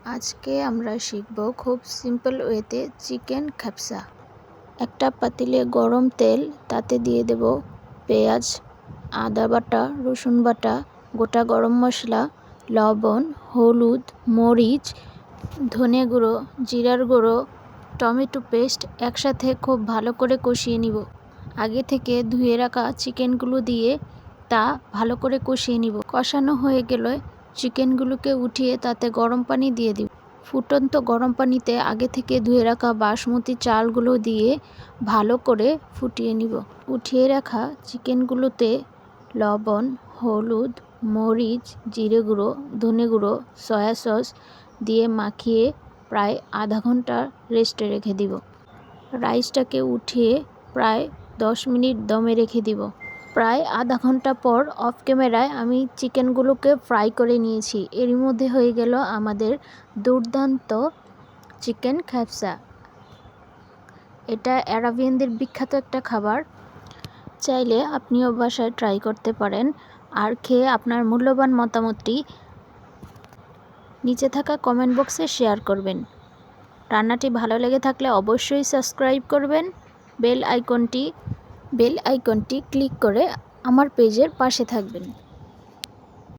আজকে আমরা শিখব খুব সিম্পল ওয়েতে চিকেন খ্যাপসা। একটা পাতিলে গরম তেল, তাতে দিয়ে দেব পেঁয়াজ, আদা বাটা, রসুন বাটা, গোটা গরম মশলা, লবণ, হলুদ, মরিচ, ধনে গুঁড়ো, জিরার গুঁড়ো, টমেটো পেস্ট একসাথে খুব ভালো করে কষিয়ে নিব। আগে থেকে ধুয়ে রাখা চিকেনগুলো দিয়ে তা ভালো করে কষিয়ে নিব। কষানো হয়ে গেলে চিকেনগুলোকে উঠিয়ে তাতে গরম পানি দিয়ে দিব। ফুটন্ত গরম পানিতে আগে থেকে ধুয়ে রাখা বাসমতি চালগুলো দিয়ে ভালো করে ফুটিয়ে নিব। উঠিয়ে রাখা চিকেনগুলোতে লবণ, হলুদ, মরিচ, জিরে গুঁড়ো, ধনে গুঁড়ো, সয়া সস দিয়ে মাখিয়ে প্রায় আধা ঘন্টা রেস্টে রেখে দিব। রাইসটাকে উঠিয়ে প্রায় 10 মিনিট দমে রেখে দিব। প্রায় আধা ঘন্টা পর অফ ক্যামেরায় আমি চিকেনগুলোকে ফ্রাই করে নিয়েছি। এরই মধ্যে হয়ে গেল আমাদের দুর্দান্ত চিকেন খ্যাপসা। এটা আরাবিয়ানদের বিখ্যাত একটা খাবার। চাইলে আপনিও বাসায় ট্রাই করতে পারেন। আর খেয়ে আপনার মূল্যবান মতামতটি নিচে থাকা কমেন্ট বক্সে শেয়ার করবেন। রান্নাটি ভালো লেগে থাকলে অবশ্যই সাবস্ক্রাইব করবেন। বেল আইকনটি ক্লিক করে আমার পেজের পাশে থাকবেন।